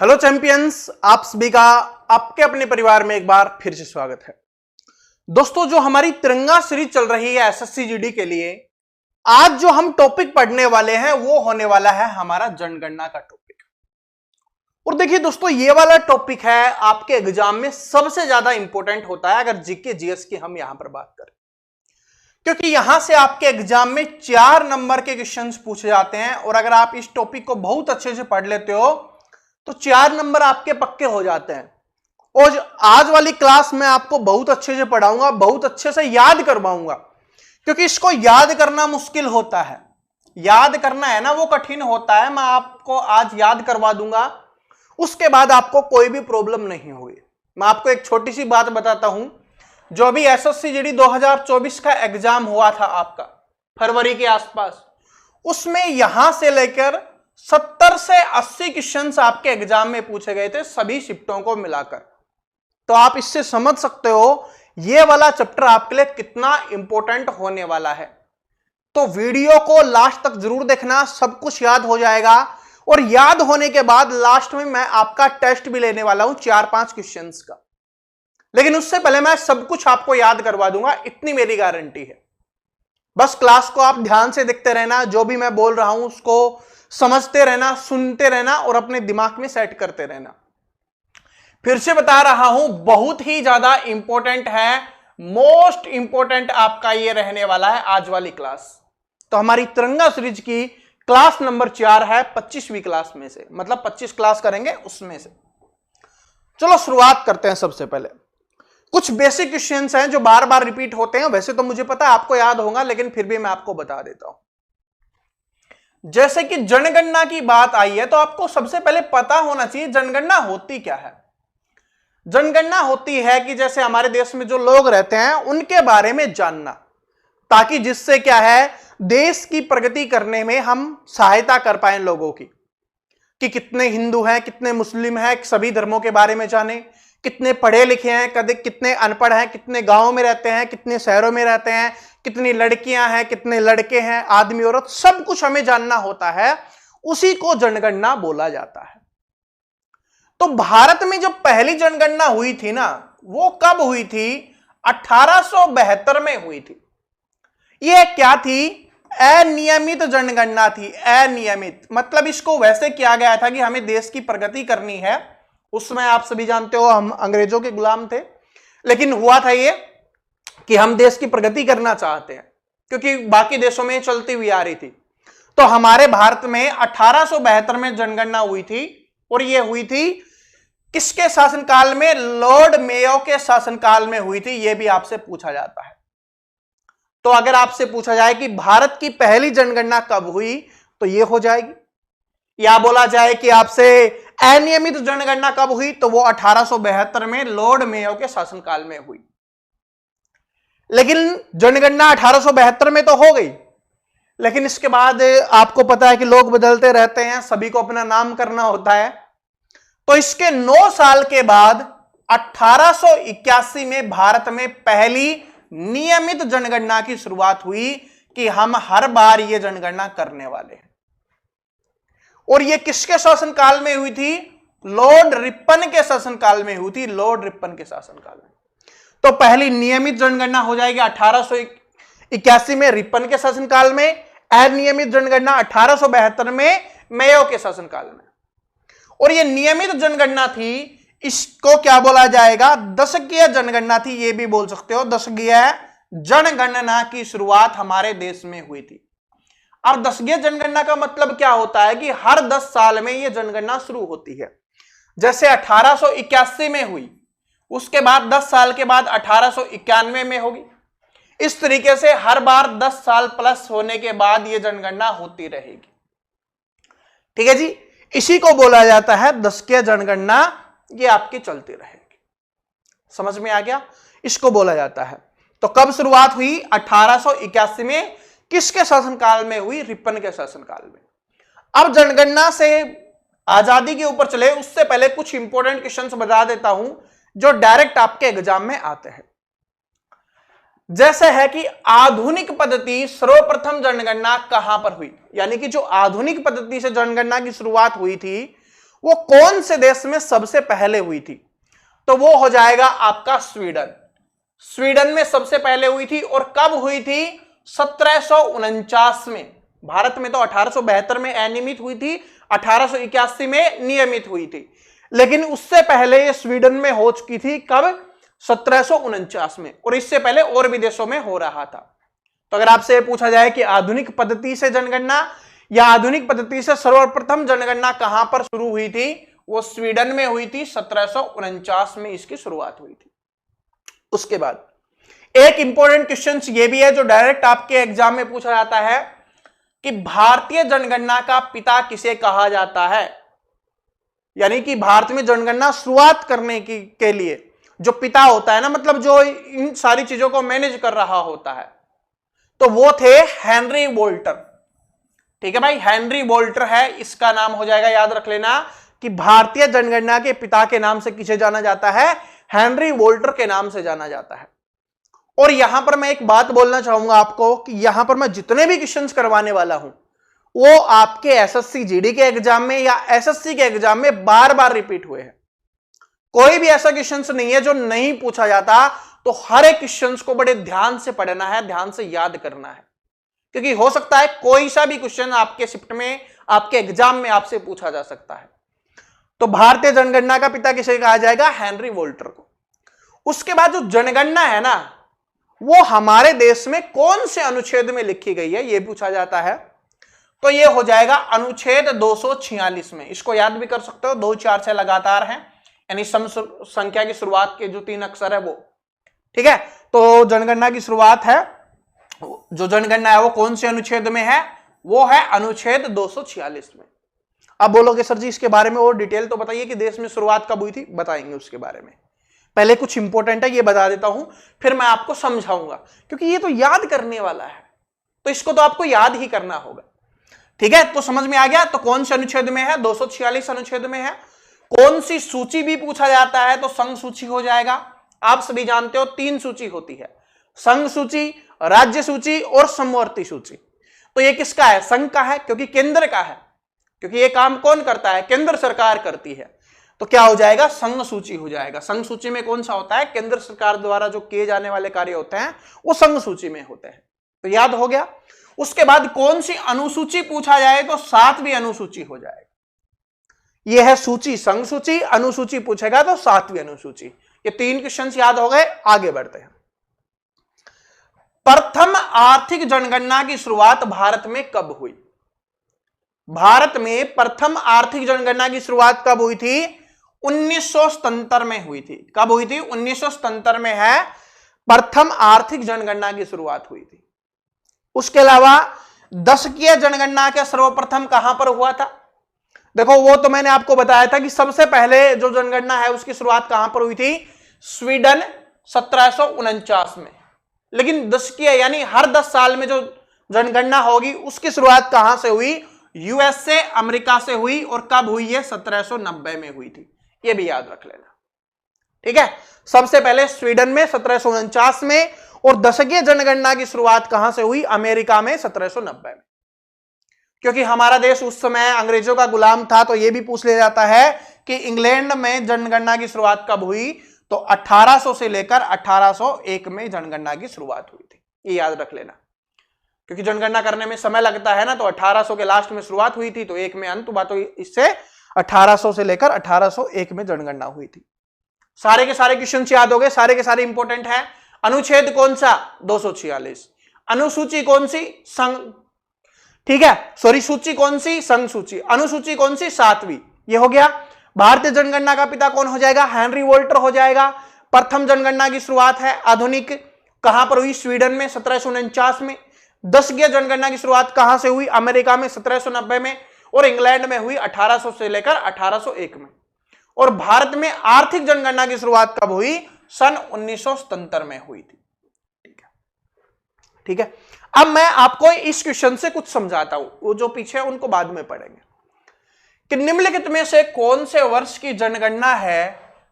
Hello champions, आप सभी का आपके अपने परिवार में एक बार फिर से स्वागत है। दोस्तों, जो हमारी तिरंगा सीरीज चल रही है एसएससी जीडी के लिए, आज जो हम टॉपिक पढ़ने वाले हैं वो होने वाला है हमारा जनगणना का टॉपिक। और देखिए दोस्तों, ये वाला टॉपिक है आपके एग्जाम में सबसे ज्यादा इंपॉर्टेंट होता है अगर जीके जीएस की हम यहां पर बात करें, क्योंकि यहां से आपके एग्जाम में 4 नंबर के क्वेश्चंस पूछे जाते हैं। और अगर आप इस टॉपिक को बहुत अच्छे से पढ़ लेते हो तो 4 नंबर आपके पक्के हो जाते हैं। और आज वाली क्लास में आपको बहुत अच्छे से पढ़ाऊंगा, बहुत अच्छे से याद करवाऊंगा, क्योंकि इसको याद करना मुश्किल होता है। याद करना है ना, वो कठिन होता है। मैं आपको आज याद करवा दूंगा, उसके बाद आपको कोई भी प्रॉब्लम नहीं होगी। मैं आपको एक छोटी सी बात बताता हूं, जो अभी एसएससी जीडी 2024 का एग्जाम हुआ था आपका फरवरी के आसपास, उसमें यहां से लेकर 70 से 80 क्वेश्चंस आपके एग्जाम में पूछे गए थे, सभी शिफ्टों को मिलाकर। तो आप इससे समझ सकते हो ये वाला चैप्टर आपके लिए कितना इंपॉर्टेंट होने वाला है। तो वीडियो को लास्ट तक जरूर देखना, सब कुछ याद हो जाएगा। और याद होने के बाद लास्ट में मैं आपका टेस्ट भी लेने वाला हूं 4-5 क्वेश्चंस का। लेकिन उससे पहले मैं सब कुछ आपको याद करवा दूंगा, इतनी मेरी गारंटी है। बस क्लास को आप ध्यान से देखते रहना, जो भी मैं बोल रहा हूं उसको समझते रहना, सुनते रहना और अपने दिमाग में सेट करते रहना। फिर से बता रहा हूं, बहुत ही ज्यादा इंपॉर्टेंट है, मोस्ट इंपॉर्टेंट आपका ये रहने वाला है आज वाली क्लास। तो हमारी तिरंगा सीरीज की क्लास नंबर 4 है 25वीं क्लास में से, मतलब 25 क्लास करेंगे उसमें से। चलो शुरुआत करते हैं। सबसे पहले कुछ बेसिक क्वेश्चंस हैं जो बार बार रिपीट होते हैं। वैसे तो मुझे पता है आपको याद होगा, लेकिन फिर भी मैं आपको बता देता हूं। जैसे कि जनगणना की बात आई है, तो आपको सबसे पहले पता होना चाहिए जनगणना होती क्या है। जनगणना होती है कि जैसे हमारे देश में जो लोग रहते हैं उनके बारे में जानना, ताकि जिससे क्या है देश की प्रगति करने में हम सहायता कर पाए लोगों की, कि कितने हिंदू हैं, कितने मुस्लिम हैं, सभी धर्मों के बारे में जाने, कितने पढ़े लिखे हैं, कितने अनपढ़ हैं, कितने गांवों में रहते हैं, कितने शहरों में रहते हैं, कितनी लड़कियां हैं, कितने लड़के हैं, आदमी औरत, सब कुछ हमें जानना होता है। उसी को जनगणना बोला जाता है। तो भारत में जब पहली जनगणना हुई थी ना, वो कब हुई थी? 1872 में हुई थी। ये क्या थी? अनियमित जनगणना थी। अनियमित मतलब इसको वैसे किया गया था कि हमें देश की प्रगति करनी है। उसमें आप सभी जानते हो हम अंग्रेजों के गुलाम थे, लेकिन हुआ था ये कि हम देश की प्रगति करना चाहते हैं, क्योंकि बाकी देशों में चलती हुई आ रही थी। तो हमारे भारत में 1872 में जनगणना हुई थी। और ये हुई थी किसके शासनकाल में? लॉर्ड मेयो के शासनकाल में हुई थी। यह भी आपसे पूछा जाता है। तो अगर आपसे पूछा जाए कि भारत की पहली जनगणना कब हुई, तो यह हो जाएगी। या बोला जाए कि आपसे अनियमित जनगणना कब हुई, तो वो 1872 में लॉर्ड मेयो के शासनकाल में हुई। लेकिन जनगणना 1872 में तो हो गई, लेकिन इसके बाद आपको पता है कि लोग बदलते रहते हैं, सभी को अपना नाम करना होता है। तो इसके 9 साल के बाद 1881 में भारत में पहली नियमित जनगणना की शुरुआत हुई कि हम हर बार यह जनगणना करने वाले हैं। और यह किसके शासनकाल में हुई थी? लॉर्ड रिपन के शासनकाल में हुई थी। लॉर्ड रिपन के शासनकाल में। तो पहली नियमित जनगणना हो जाएगी 1881 में रिपन के शासनकाल में, अनियमित जनगणना 1872 में मेयो के शासनकाल में। और यह नियमित जनगणना थी, इसको क्या बोला जाएगा? दशकीय जनगणना थी, यह भी बोल सकते हो। दशकीय जनगणना की शुरुआत हमारे देश में हुई थी। अब दशकीय जनगणना का मतलब क्या होता है कि हर 10 साल में यह जनगणना शुरू होती है। जैसे 1881 में हुई, उसके बाद 10 साल के बाद 1891 में होगी। इस तरीके से हर बार 10 साल प्लस होने के बाद यह जनगणना होती रहेगी। ठीक है जी, इसी को बोला जाता है दशकीय जनगणना। ये आपकी चलती रहेगी। समझ में आ गया? इसको बोला जाता है। तो कब शुरुआत हुई? 1881 में। किसके शासनकाल में हुई? रिपन के शासनकाल में। अब जनगणना से आजादी के ऊपर चले, उससे पहले कुछ इंपॉर्टेंट क्वेश्चंस बता देता हूं जो डायरेक्ट आपके एग्जाम में आते हैं। जैसे है कि आधुनिक पद्धति सर्वप्रथम जनगणना कहां पर हुई, यानी कि जो आधुनिक पद्धति से जनगणना की शुरुआत हुई थी वो कौन से देश में सबसे पहले हुई थी? तो वो हो जाएगा आपका स्वीडन। स्वीडन में सबसे पहले हुई थी। और कब हुई थी? 1749 में। भारत में तो 1872 में अनियमित हुई थी, 1881 में नियमित हुई थी, लेकिन उससे पहले ये स्वीडन में हो चुकी थी। कब? 1749 में। और इससे पहले और भी देशों में हो रहा था। तो अगर आपसे पूछा जाए कि आधुनिक पद्धति से जनगणना या आधुनिक पद्धति से सर्वप्रथम जनगणना कहां पर शुरू हुई थी? वो स्वीडन में हुई थी। 1749 में इसकी शुरुआत हुई थी। उसके बाद एक इंपॉर्टेंट क्वेश्चन ये भी है जो डायरेक्ट आपके एग्जाम में पूछा जाता है कि भारतीय जनगणना का पिता किसे कहा जाता है? यानी कि भारत में जनगणना शुरुआत करने के लिए जो पिता होता है ना, मतलब जो इन सारी चीजों को मैनेज कर रहा होता है, तो वो थे हेनरी वोल्टर। ठीक है भाई, हेनरी वोल्टर है इसका नाम हो जाएगा। याद रख लेना कि भारतीय जनगणना के पिता के नाम से किसे जाना जाता है? हेनरी वोल्टर के नाम से जाना जाता है। और यहां पर मैं एक बात बोलना चाहूंगा आपको कि यहां पर मैं जितने भी क्वेश्चंस करवाने वाला हूं वो आपके एसएससी जीडी के एग्जाम में या एसएससी के एग्जाम में बार बार रिपीट हुए हैं। कोई भी ऐसा क्वेश्चन नहीं है जो नहीं पूछा जाता। तो हर एक क्वेश्चन को बड़े ध्यान से पढ़ना है, ध्यान से याद करना है, क्योंकि हो सकता है कोई सा भी क्वेश्चन आपके शिफ्ट में, आपके एग्जाम में आपसे पूछा जा सकता है। तो भारतीय जनगणना का पिता किसे कहा जाएगा? हेनरी वोल्टर को। उसके बाद जो जनगणना है ना, वो हमारे देश में कौन से अनुच्छेद में लिखी गई है, यह पूछा जाता है। तो यह हो जाएगा अनुच्छेद 246 में। इसको याद भी कर सकते हो, 2 4 6 लगातार हैं, यानी सम संख्या की शुरुआत के जो 3 अक्षर है वो। ठीक है, तो जनगणना की शुरुआत है, जो जनगणना है वो कौन से अनुच्छेद में है? वो है अनुच्छेद 246 में। अब बोलोगे सर जी इसके बारे में और डिटेल तो बताइए कि देश में शुरुआत कब हुई थी। बताएंगे उसके बारे में। पहले कुछ इंपॉर्टेंट है ये बता देता हूं, फिर मैं आपको समझाऊंगा, क्योंकि ये तो याद करने वाला है, तो इसको तो आपको याद ही करना होगा। ठीक है, तो समझ में आ गया। तो कौन से अनुच्छेद में है? 246 अनुच्छेद में है। कौन सी सूची भी पूछा जाता है तो संघ सूची हो जाएगा। आप सभी जानते हो 3 सूची होती है, संघ सूची, राज्य सूची और समवर्ती सूची। तो ये किसका है? संघ का है, क्योंकि केंद्र का है, क्योंकि ये काम कौन करता है? केंद्र सरकार करती है। तो क्या हो जाएगा? संघ सूची हो जाएगा। संघ सूची में कौन सा होता है? केंद्र सरकार द्वारा जो किए जाने वाले कार्य होते हैं वो संघ सूची में होते हैं। तो याद हो गया। उसके बाद कौन सी अनुसूची पूछा जाए तो 7वीं अनुसूची हो जाएगा। यह है सूची, संघ सूची, अनुसूची पूछेगा तो 7वीं अनुसूची। ये 3 क्वेश्चन याद हो गए। आगे बढ़ते हैं। प्रथम आर्थिक जनगणना की शुरुआत भारत में कब हुई? भारत में प्रथम आर्थिक जनगणना की शुरुआत कब हुई थी? 1977 में हुई थी। कब हुई थी? 1977 में है प्रथम आर्थिक जनगणना की शुरुआत हुई थी। उसके अलावा दशकीय जनगणना का सर्वप्रथम कहां पर हुआ था? देखो वो तो मैंने आपको बताया था कि सबसे पहले जो जनगणना है उसकी शुरुआत कहां पर हुई थी? स्वीडन 1749 में। लेकिन दशकीय यानी हर 10 साल में जो जनगणना होगी उसकी शुरुआत कहां से हुई? यूएसए, अमेरिका से हुई। और कब हुई है? 1790 में हुई थी। यह भी याद रख लेना। ठीक है, सबसे पहले स्वीडन में 1749 में, और दशकीय जनगणना की शुरुआत कहां से हुई? अमेरिका में 1790 में। क्योंकि हमारा देश उस समय अंग्रेजों का गुलाम था, तो यह भी पूछ लिया जाता है कि इंग्लैंड में जनगणना की शुरुआत कब हुई? तो 1800 से लेकर 1801 में जनगणना की शुरुआत हुई थी। ये याद रख लेना, क्योंकि जनगणना करने में समय लगता है ना। तो 1800 के लास्ट में शुरुआत हुई थी, तो 1 में अंत हुआ, तो इससे 1800 से लेकर 1801 में जनगणना हुई थी। सारे के सारे क्वेश्चन याद हो गए, सारे के सारे इंपॉर्टेंट है। अनुच्छेद कौन सा? 246। अनुसूची कौन सी? संघ। ठीक है, सॉरी, सूची कौन सी? संघ सूची। अनुसूची कौन सी? 7वीं। ये हो गया। भारतीय जनगणना का पिता कौन हो जाएगा? हेनरी वोल्टर हो जाएगा। प्रथम जनगणना की शुरुआत है आधुनिक कहां पर हुई? स्वीडन में 1749 में। दशकीय जनगणना की शुरुआत कहां से हुई? अमेरिका में 1790 में। और इंग्लैंड में हुई 1800 से लेकर 1801 में। और भारत में आर्थिक जनगणना की शुरुआत कब हुई? सन 1977 में हुई थी। ठीक है, ठीक है। अब मैं आपको इस क्वेश्चन से कुछ समझाता हूं, वो जो पीछे है उनको बाद में पढ़ेंगे कि निम्नलिखित में से कौन से वर्ष की जनगणना है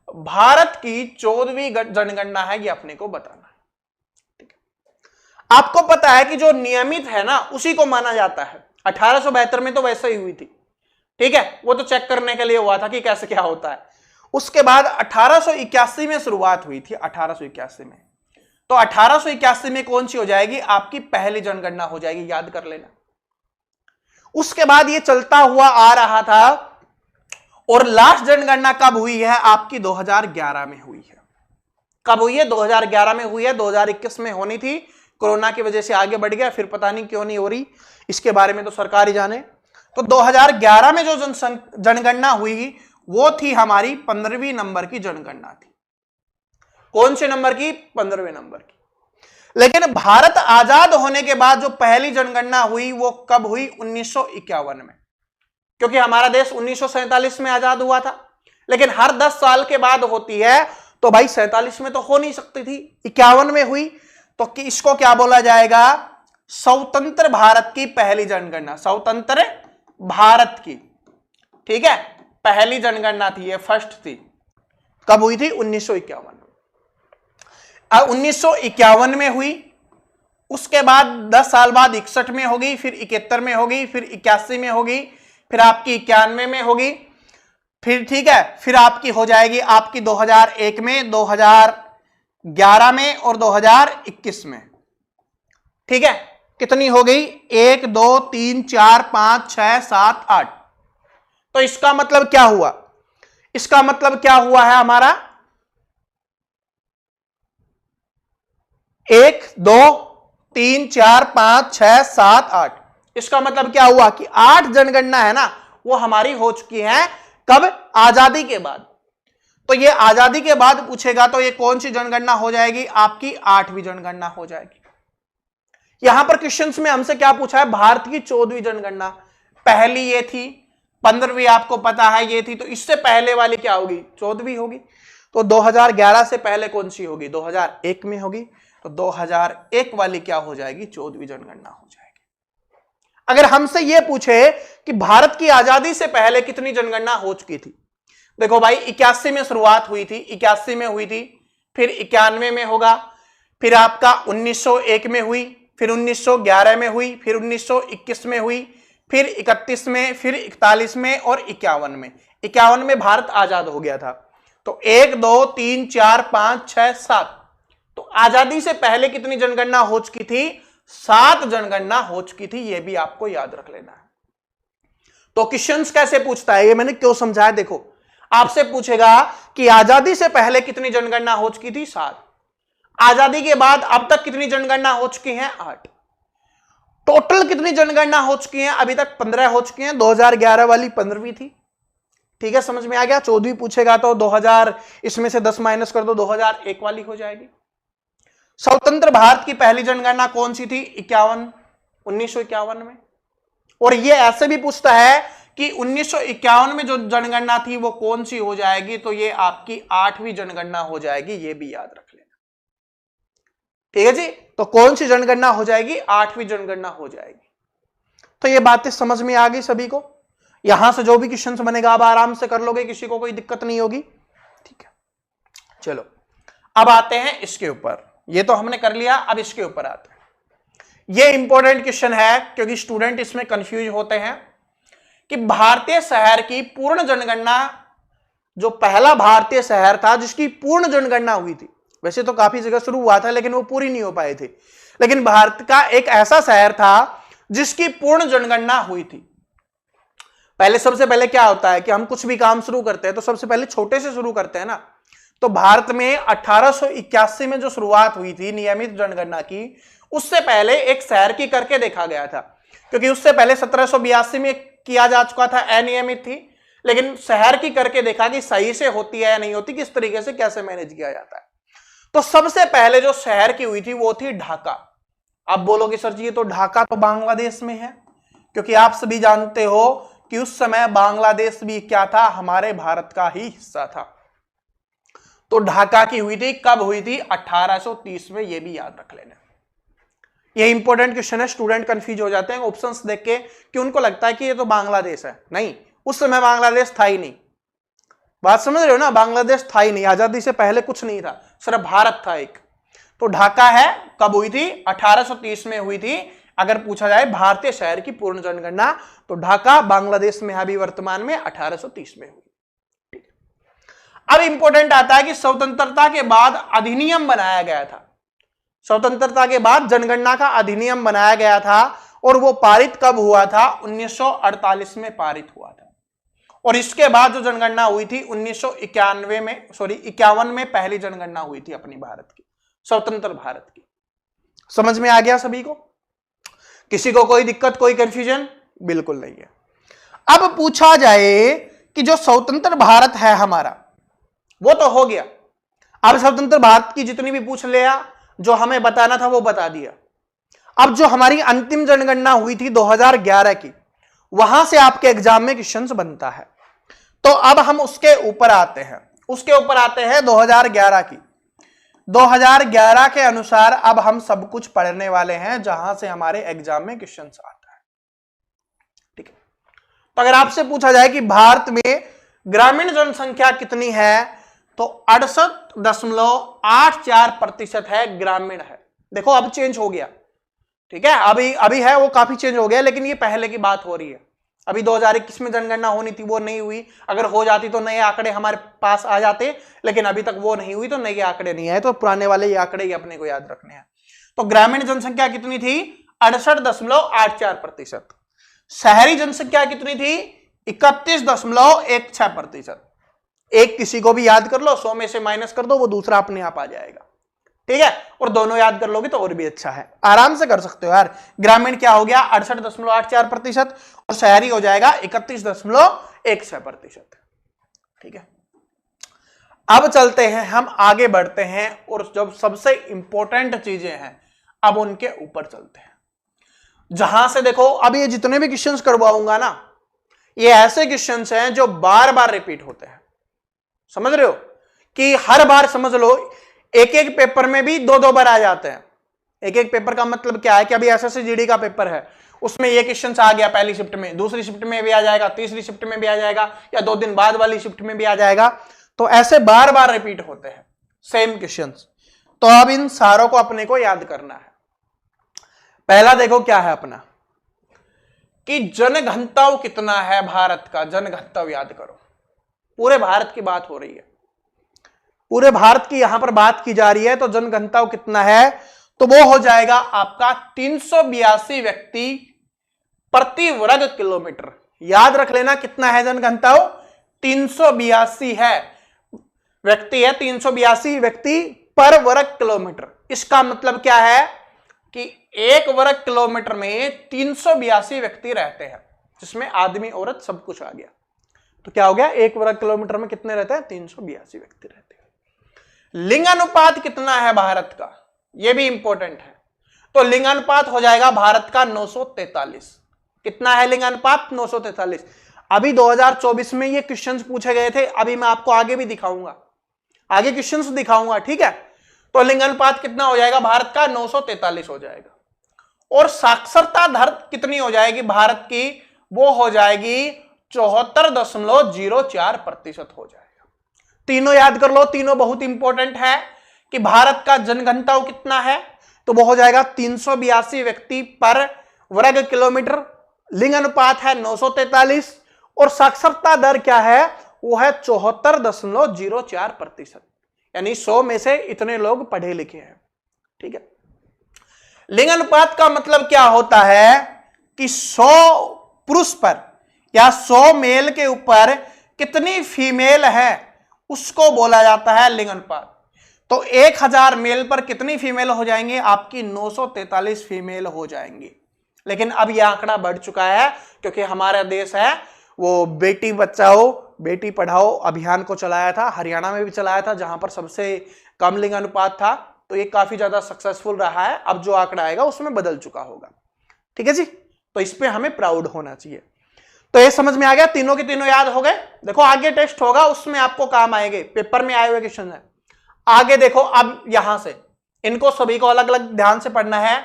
भारत की 14वीं जनगणना है, ये अपने को बताना है। ठीक है, आपको पता है कि जो नियमित है ना उसी को माना जाता है। 1872 में तो वैसे ही हुई थी, ठीक है, वो तो चेक करने के लिए हुआ था कि कैसे क्या होता है। उसके बाद 1881 में शुरुआत हुई थी, 1881 में। तो 1881 में कौन सी हो जाएगी, आपकी पहली जनगणना हो जाएगी, याद कर लेना। उसके बाद ये चलता हुआ आ रहा था और लास्ट जनगणना कब हुई है, आपकी 2011 में हुई है। कब हुई है, 2011 में हुई है। 2021 में होनी थी, कोरोना की वजह से आगे बढ़ गया, फिर पता नहीं क्यों नहीं हो रही, इसके बारे में तो सरकार ही जाने। तो 2011 में जो जनगणना हुई वो थी हमारी 15वीं नंबर की जनगणना थी। कौन से नंबर की, 15वें नंबर की। लेकिन भारत आजाद होने के बाद जो पहली जनगणना हुई वो कब हुई, 1951 में, क्योंकि हमारा देश 1947 में आजाद हुआ था। लेकिन हर 10 साल के बाद होती है, तो भाई 47 में तो हो नहीं सकती थी, 51 में हुई। तो इसको क्या बोला जाएगा, स्वतंत्र भारत की पहली जनगणना, स्वतंत्र भारत की, ठीक है, पहली जनगणना थी, ये फर्स्ट थी। कब हुई थी, 1951 में। 1951 में हुई। उसके बाद 10 साल बाद 61 में होगी, फिर 71 में होगी, फिर 81 में होगी, फिर आपकी 91 में होगी, फिर ठीक है, फिर आपकी हो जाएगी आपकी 2001 में, 2011 में और 2021 में। ठीक है, कितनी हो गई, 1 2 3 4 5 6 7 8। तो इसका मतलब क्या हुआ, इसका मतलब क्या हुआ है हमारा, 1 2 3 4 5 6 7 8। इसका मतलब क्या हुआ कि 8 जनगणना है ना, वो हमारी हो चुकी है। कब, आजादी के बाद। तो ये आजादी के बाद पूछेगा तो ये कौन सी जनगणना हो जाएगी, आपकी 8वीं जनगणना हो जाएगी। यहां पर क्वेश्चंस में हमसे क्या पूछा है, भारत की 14वीं जनगणना। पहली ये थी, 15वीं आपको पता है ये थी, तो इससे पहले वाली क्या होगी, 14वीं होगी। तो 2011 से पहले कौन सी होगी, 2001 में होगी। तो 2001 वाली क्या हो जाएगी, 14वीं जनगणना हो जाएगी। अगर हमसे यह पूछे कि भारत की आजादी से पहले कितनी जनगणना हो चुकी थी, देखो भाई 81 में शुरुआत हुई थी, 81 में हुई थी, फिर 91 में होगा, फिर आपका 1901 में हुई, फिर 1911 में हुई, फिर 1921 में हुई, फिर 31 में, फिर 41 में और 51 में। 51 में भारत आजाद हो गया था। तो 1 2 3 4 5 6 7। तो आजादी से पहले कितनी जनगणना हो चुकी थी, 7 जनगणना हो चुकी थी, यह भी आपको याद रख लेना है। तो क्वेश्चंस कैसे पूछता है, ये मैंने क्यों समझाया, देखो आपसे पूछेगा कि आजादी से पहले कितनी जनगणना हो चुकी थी, 7। आजादी के बाद अब तक कितनी जनगणना हो चुकी हैं, 8। टोटल कितनी जनगणना हो चुकी हैं, अभी तक 15 हो चुकी हैं। 2011 वाली 15वीं थी, ठीक है, समझ में आ गया। 14वीं पूछेगा तो 2000, इसमें से 10 माइनस कर दो, 2001 वाली हो जाएगी। स्वतंत्र भारत की पहली जनगणना कौन सी थी, 1951 में। और ये ऐसे भी पूछता है कि 1951 में जो जनगणना थी वो कौन सी हो जाएगी, तो ये आपकी 8वीं जनगणना हो जाएगी, ये भी याद रख लेना, ठीक है जी। तो कौन सी जनगणना हो जाएगी, 8वीं जनगणना हो जाएगी। तो ये बातें समझ में आ गई सभी को। यहां से जो भी क्वेश्चन बनेगा आप आराम से कर लोगे, किसी को कोई दिक्कत नहीं होगी, ठीक है। चलो अब आते हैं इसके ऊपर, ये तो हमने कर लिया, अब इसके ऊपर आते हैं। ये इंपॉर्टेंट क्वेश्चन है क्योंकि स्टूडेंट इसमें कंफ्यूज होते हैं कि भारतीय शहर की पूर्ण जनगणना, जो पहला भारतीय शहर था जिसकी पूर्ण जनगणना हुई थी, वैसे तो काफी जगह शुरू हुआ था लेकिन वो पूरी नहीं हो पाए थे, लेकिन भारत का एक ऐसा शहर था जिसकी पूर्ण जनगणना हुई थी। पहले सबसे पहले क्या होता है कि हम कुछ भी काम शुरू करते हैं तो सबसे पहले छोटे से शुरू करते हैं ना। तो भारत में 1881 में जो शुरुआत हुई थी नियमित जनगणना की, उससे पहले एक शहर की करके देखा गया था, क्योंकि उससे पहले 1782 में किया जा चुका था, अनियमित थी, लेकिन शहर की करके देखा कि सही से होती है या नहीं होती, किस तरीके से कैसे मैनेज किया जाता है। तो सबसे पहले जो शहर की हुई थी वो थी ढाका। आप बोलोगे सर जी ये तो ढाका तो बांग्लादेश में है, क्योंकि आप सभी जानते हो कि उस समय बांग्लादेश भी क्या था, हमारे भारत का ही हिस्सा था। तो ढाका की हुई थी, कब हुई थी, 1830 में, ये भी याद रख लेना। ये इंपॉर्टेंट क्वेश्चन है, स्टूडेंट कंफ्यूज हो जाते हैं ऑप्शंस देख के कि उनको लगता है कि ये तो बांग्लादेश है। नहीं, उस समय बांग्लादेश था ही नहीं, बात समझ रहे हो ना, बांग्लादेश था ही नहीं, आजादी से पहले कुछ नहीं था, सिर्फ भारत था एक। तो ढाका है, कब हुई थी, 1830 में हुई थी, अगर पूछा जाए भारतीय शहर की पूर्ण जनगणना, तो ढाका बांग्लादेश में अभी वर्तमान में 1830 में हुई। अब इंपॉर्टेंट आता है कि स्वतंत्रता के बाद अधिनियम बनाया गया था। स्वतंत्रता के बाद जनगणना का अधिनियम बनाया गया था और वो पारित कब हुआ था? 1948 में पारित हुआ था। और इसके बाद जो जनगणना हुई थी 1951 में पहली जनगणना हुई थी अपनी भारत की, स्वतंत्र भारत की। समझ में आ गया सभी को? किसी को कोई दिक्कत, कोई कंफ्यूजन? बिल्कुल नहीं है। अब पूछा जाए कि जो स्वतंत्र भारत है हमारा, वो तो हो गया। अब स्वतंत्र भारत की जितनी भी पूछ लिया, जो हमें बताना था वो बता दिया। अब जो हमारी अंतिम जनगणना हुई थी 2011 की, वहां से आपके एग्जाम में क्वेश्चंस बनता है। तो अब हम उसके ऊपर आते हैं 2011 की। 2011 के अनुसार अब हम सब कुछ पढ़ने वाले हैं जहां से हमारे एग्जाम में क्वेश्चंस आता है। ठीक है, तो अगर आपसे पूछा जाए कि भारत में ग्रामीण जनसंख्या कितनी है, तो 68.84% है, ग्रामीण है। देखो अब चेंज हो गया। ठीक है, अभी है वो काफी चेंज हो गया, लेकिन ये पहले की बात हो रही है। अभी 2021 में जनगणना होनी थी, वो नहीं हुई। अगर हो जाती तो नए आंकड़े हमारे पास आ जाते, लेकिन अभी तक वो नहीं हुई, तो नए आंकड़े नहीं आए, तो पुराने वाले ये आंकड़े ही अपने को याद रखने हैं। तो ग्रामीण जनसंख्या कितनी थी? 68.84%। शहरी जनसंख्या कितनी थी? 31.16%। एक किसी को भी याद कर लो, 100 में से माइनस कर दो, वो दूसरा अपने आप आ जाएगा। ठीक है, और दोनों याद कर लोगे तो और भी अच्छा है, आराम से कर सकते हो यार। ग्रामीण क्या हो गया? 68.84% और शहरी हो जाएगा 31.16%। ठीक है, अब चलते हैं, हम आगे बढ़ते हैं और जब सबसे इंपॉर्टेंट चीजें हैं अब उनके ऊपर चलते हैं। जहां से देखो, अब ये जितने भी क्वेश्चंस करवाऊंगा ना, ये ऐसे क्वेश्चंस हैं जो बार बार रिपीट होते हैं। समझ रहे हो कि हर बार समझ लो, एक एक पेपर में भी दो बार आ जाते हैं। एक एक पेपर का मतलब क्या है कि अभी एसएससी जीडी का पेपर है, उसमें ये क्वेश्चन आ गया पहली शिफ्ट में, दूसरी शिफ्ट में भी आ जाएगा, तीसरी शिफ्ट में भी आ जाएगा, या 2 दिन बाद वाली शिफ्ट में भी आ जाएगा। तो ऐसे बार बार रिपीट होते हैं सेम क्वेश्चंस। तो अब इन सारों को अपने को याद करना है। पहला देखो क्या है अपना, कि जनघनत्व कितना है भारत का। जनघनत्व याद करो, पूरे भारत की बात हो रही है, पूरे भारत की यहां पर बात की जा रही है। तो जनघनत्व कितना है? तो वो हो जाएगा आपका 382 व्यक्ति प्रति वर्ग किलोमीटर। याद रख लेना कितना है जनघनत्व? 382 है, व्यक्ति है 382 व्यक्ति पर वर्ग किलोमीटर। इसका मतलब क्या है कि 1 वर्ग किलोमीटर में 382 व्यक्ति रहते हैं, जिसमें आदमी औरत सब कुछ आ गया। तो क्या हो गया? 1 वर्ग किलोमीटर में कितने रहते हैं? 382 व्यक्ति रहते हैं। लिंगानुपात कितना है भारत का? यह भी इंपॉर्टेंट है। तो लिंगानुपात हो जाएगा भारत का 943। कितना है लिंगानुपात? 943। अभी 2024 में ये क्वेश्चंस पूछे गए थे, अभी मैं आपको आगे भी दिखाऊंगा, आगे क्वेश्चंस दिखाऊंगा। ठीक है, तो लिंगानुपात कितना हो जाएगा भारत का? 943 हो जाएगा। और साक्षरता दर कितनी हो जाएगी भारत की? वो हो जाएगी 74.04% हो जाएगा। तीनों याद कर लो, तीनों बहुत इंपॉर्टेंट है। कि भारत का जनघनत्व कितना है? तो वो हो जाएगा 382 व्यक्ति पर वर्ग किलोमीटर, लिंग अनुपात है 943, और साक्षरता दर क्या है? वो है 74.04%, यानी 100 में से इतने लोग पढ़े लिखे हैं। ठीक है, लिंग अनुपात का मतलब क्या होता है कि 100 पुरुष पर या 100 मेल के ऊपर कितनी फीमेल है, उसको बोला जाता है लिंग अनुपात। तो 1000 मेल पर कितनी फीमेल हो जाएंगे? आपकी 943 फीमेल हो जाएंगी। लेकिन अब यह आंकड़ा बढ़ चुका है, क्योंकि हमारा देश है वो बेटी बचाओ बेटी पढ़ाओ अभियान को चलाया था, हरियाणा में भी चलाया था, जहां पर सबसे कम लिंग अनुपात था। तो ये काफी ज्यादा सक्सेसफुल रहा है। अब जो आंकड़ा आएगा उसमें बदल चुका होगा। ठीक है जी, तो इस पे हमें प्राउड होना चाहिए। तो ये समझ में आ गया, तीनों के तीनों याद हो गए। देखो आगे टेस्ट होगा, उसमें आपको काम आएंगे, पेपर में आए हुए क्वेश्चन है। आगे देखो, अब यहां से इनको सभी को अलग अलग ध्यान से पढ़ना है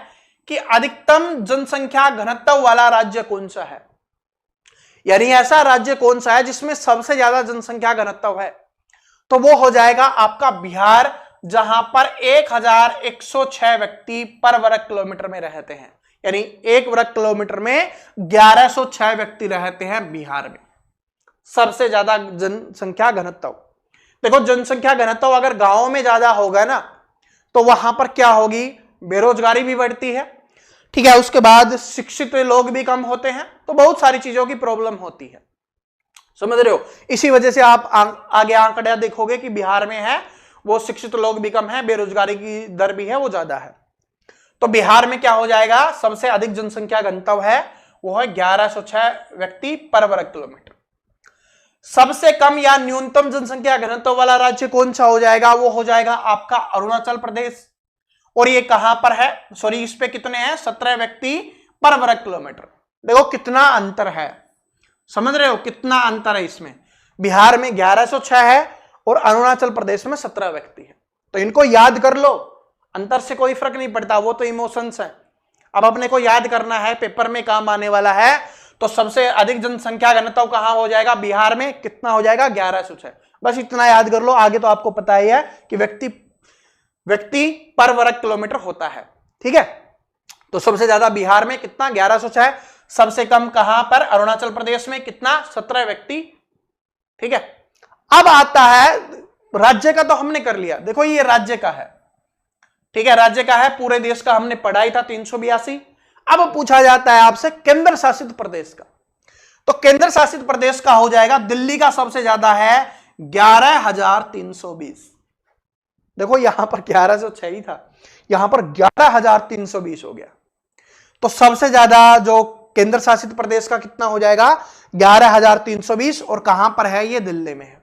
कि अधिकतम जनसंख्या घनत्व वाला राज्य कौन सा है, यानी ऐसा राज्य कौन सा है जिसमें सबसे ज्यादा जनसंख्या घनत्व है। तो वो हो जाएगा आपका बिहार, जहां पर 1106 व्यक्ति पर वर्ग किलोमीटर में रहते हैं, यानी 1 वर्ग किलोमीटर में 1106 व्यक्ति रहते हैं बिहार में। सबसे ज्यादा जनसंख्या घनत्व। देखो जनसंख्या घनत्व अगर गांवों में ज्यादा होगा ना तो वहां पर क्या होगी, बेरोजगारी भी बढ़ती है, ठीक है। उसके बाद शिक्षित लोग भी कम होते हैं, तो बहुत सारी चीजों की प्रॉब्लम होती है, समझ रहे हो। इसी वजह से आप आगे आंकड़ा देखोगे कि बिहार में है वो शिक्षित लोग भी कम है, बेरोजगारी की दर भी है वो ज्यादा है। तो बिहार में क्या हो जाएगा, सबसे अधिक जनसंख्या घनत्व है वो है 1106 व्यक्ति पर वर्ग किलोमीटर। सबसे कम या न्यूनतम जनसंख्या घनत्व वाला राज्य कौन सा हो जाएगा, वो हो जाएगा आपका अरुणाचल प्रदेश। और ये कहां पर है, सॉरी इस पे कितने हैं, 17 व्यक्ति पर वर्ग किलोमीटर। देखो कितना अंतर है, समझ रहे हो कितना अंतर है इसमें। बिहार में 1106 है और अरुणाचल प्रदेश में 17 व्यक्ति है। तो इनको याद कर लो, अंतर से कोई फर्क नहीं पड़ता, वो तो इमोशंस है। अब अपने को याद करना है, पेपर में काम आने वाला है। तो सबसे अधिक जनसंख्या घनत्व कहां हो जाएगा, बिहार में कितना हो जाएगा, 1106। बस इतना याद कर लो, आगे तो आपको पता ही है कि व्यक्ति पर वर्ग किलोमीटर होता है, ठीक है। तो सबसे ज्यादा बिहार में कितना, 1106। सबसे कम कहां पर, अरुणाचल प्रदेश में कितना, 17 व्यक्ति, ठीक है। अब आता है राज्य का, तो हमने कर लिया। देखो ये राज्य का है, ठीक है, राज्य का है, पूरे देश का हमने पढ़ा ही था 382। अब पूछा जाता है आपसे केंद्र शासित प्रदेश का। तो केंद्र शासित प्रदेश का हो जाएगा, दिल्ली का सबसे ज्यादा है 11,320। देखो यहां पर 1106 ही था, यहां पर 11,320 हो गया। तो सबसे ज्यादा जो केंद्र शासित प्रदेश का कितना हो जाएगा, 11,320। और कहां पर है, ये दिल्ली में है,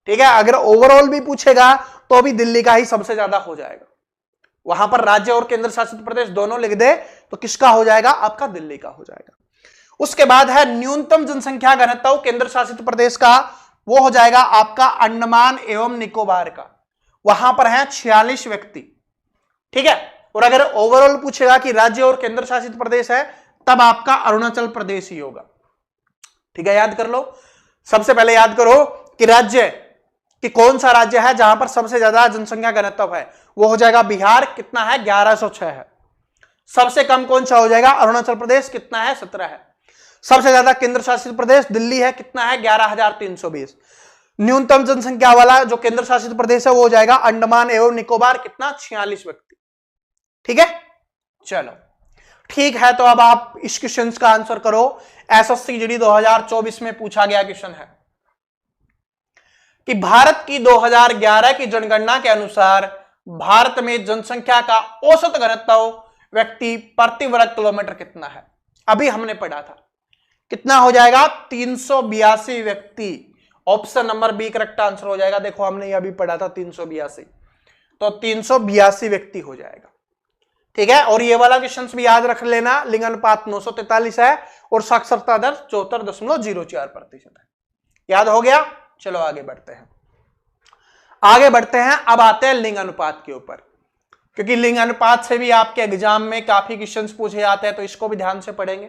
ठीक है। अगर ओवरऑल भी पूछेगा तो भी दिल्ली का ही सबसे ज्यादा हो जाएगा। वहां पर राज्य और केंद्र शासित प्रदेश दोनों लिख दे तो किसका हो जाएगा, आपका दिल्ली का हो जाएगा। उसके बाद है न्यूनतम जनसंख्या घनत्व केंद्र शासित प्रदेश का, वो हो जाएगा आपका अंडमान एवं निकोबार का। वहां पर है 46 व्यक्ति, ठीक है। और अगर ओवरऑल पूछेगा कि राज्य और केंद्र शासित प्रदेश है, तब आपका अरुणाचल प्रदेश ही होगा, ठीक है। याद कर लो, सबसे पहले याद करो कि राज्य कि कौन सा राज्य है जहां पर सबसे ज्यादा जनसंख्या घनत्व है, वो हो जाएगा बिहार, कितना है, 1106 है। सबसे कम कौन सा हो जाएगा, अरुणाचल प्रदेश, कितना है, 17 है। सबसे ज्यादा केंद्र शासित प्रदेश दिल्ली है, कितना है, 11,320। न्यूनतम जनसंख्या वाला जो केंद्र शासित प्रदेश है वो हो जाएगा अंडमान एवं निकोबार, कितना, 46 व्यक्ति, ठीक है। चलो ठीक है, तो अब आप इस क्वेश्चन का आंसर करो। एसएससी जीडी 2024 में पूछा गया क्वेश्चन है कि भारत की 2011 की जनगणना के अनुसार भारत में जनसंख्या का औसत घनत्व व्यक्ति प्रति वर्ग किलोमीटर कितना है। अभी हमने पढ़ा था, कितना हो जाएगा, 382 व्यक्ति। Option number B correct answer हो जाएगा। देखो हमने ये अभी पढ़ा था 382, तो 382 व्यक्ति हो जाएगा, ठीक है। और ये वाला क्वेश्चन भी याद रख लेना, लिंगानुपात 943 है और साक्षरता दर 74.04% है। याद हो गया। चलो आगे बढ़ते हैं। अब आते हैं लिंग अनुपात के ऊपर, क्योंकि लिंग अनुपात से भी आपके एग्जाम में काफी क्वेश्चंस पूछे जाते हैं, तो इसको भी ध्यान से पढ़ेंगे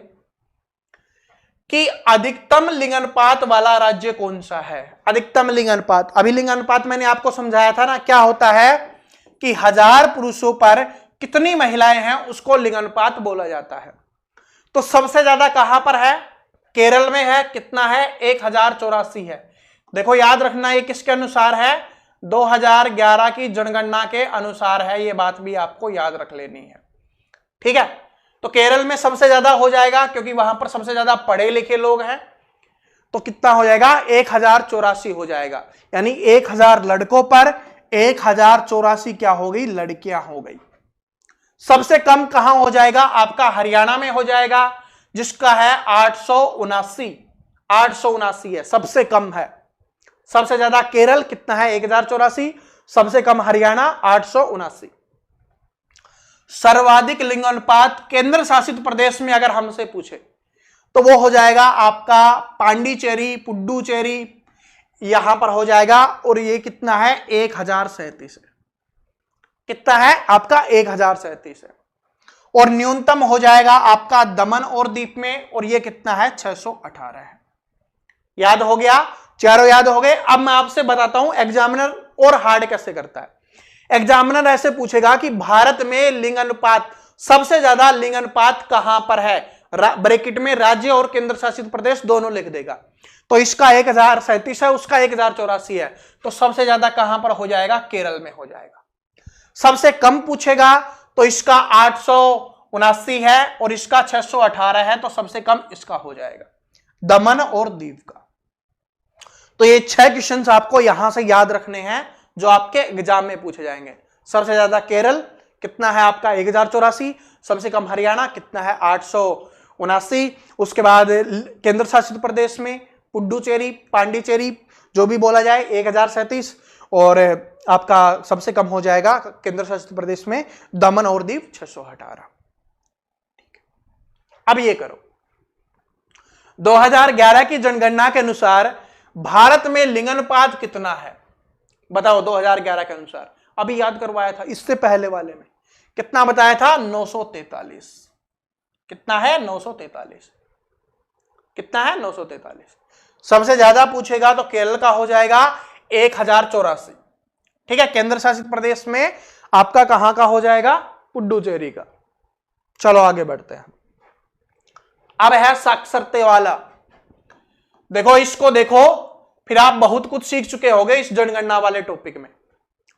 कि अधिकतम लिंग अनुपात वाला राज्य कौन सा है। अधिकतम लिंग अनुपात, अभी लिंग अनुपात मैंने आपको समझाया था ना, क्या होता है कि 1000 पुरुषों पर कितनी महिलाएं हैं उसको लिंग अनुपात बोला जाता है। तो सबसे ज्यादा कहां पर है, केरल में है, कितना है, 1084 है। देखो याद रखना ये किसके अनुसार है, 2011 की जनगणना के अनुसार है, ये बात भी आपको याद रख लेनी है, ठीक है। तो केरल में सबसे ज्यादा हो जाएगा क्योंकि वहां पर सबसे ज्यादा पढ़े लिखे लोग हैं, तो कितना हो जाएगा, 1084 हो जाएगा। यानी 1000 लड़कों पर 1084 क्या हो गई, लड़कियां हो गई। सबसे कम कहां हो जाएगा, आपका हरियाणा में हो जाएगा, जिसका है 879 है, सबसे कम है। सबसे ज्यादा केरल, कितना है, 1084, सबसे कम हरियाणा 879। सर्वाधिक लिंग अनुपात केंद्र शासित प्रदेश में अगर हमसे पूछे तो वो हो जाएगा आपका पांडिचेरी, पुडुचेरी, यहां पर हो जाएगा। और ये कितना है, 1037 है। कितना है आपका, 1037 है। और न्यूनतम हो जाएगा आपका दमन और दीप में, और ये कितना है, 618 है। याद हो गया, चारों याद हो गए। अब मैं आपसे बताता हूं एग्जामिनर और हार्ड कैसे करता है। एग्जामिनर ऐसे पूछेगा कि भारत में लिंग अनुपात सबसे ज्यादा लिंग अनुपात कहां पर है, ब्रैकेट में राज्य और केंद्र शासित प्रदेश दोनों लिख देगा। तो इसका 1037 है, उसका 1084 है, तो सबसे ज्यादा कहां पर हो जाएगा, केरल में हो जाएगा। सबसे कम पूछेगा तो इसका 879 है और इसका 618 है, तो सबसे कम इसका हो जाएगा, दमन और दीव का। तो ये 6 क्वेश्चंस आपको यहां से याद रखने हैं जो आपके एग्जाम में पूछे जाएंगे। सबसे ज्यादा केरल कितना है आपका 1084, सबसे कम हरियाणा कितना है 879, उसके बाद केंद्र शासित प्रदेश में पुडुचेरी पांडिचेरी जो भी बोला जाए 1037, और आपका सबसे कम हो जाएगा केंद्र शासित प्रदेश में दमन और दीव 618। अब ये करो, 2011 की जनगणना के अनुसार भारत में लिंग अनुपात कितना है, बताओ 2011 के अनुसार। अभी याद करवाया था इससे पहले वाले में, कितना बताया था 943। कितना है 943, कितना है 943। सबसे ज्यादा पूछेगा तो केरल का हो जाएगा 1084, ठीक है। केंद्र शासित प्रदेश में आपका कहां का हो जाएगा, पुडुचेरी का। चलो आगे बढ़ते हैं। अब है साक्षरते वाला, देखो इसको देखो, फिर आप बहुत कुछ सीख चुके होंगे इस जनगणना वाले टॉपिक में,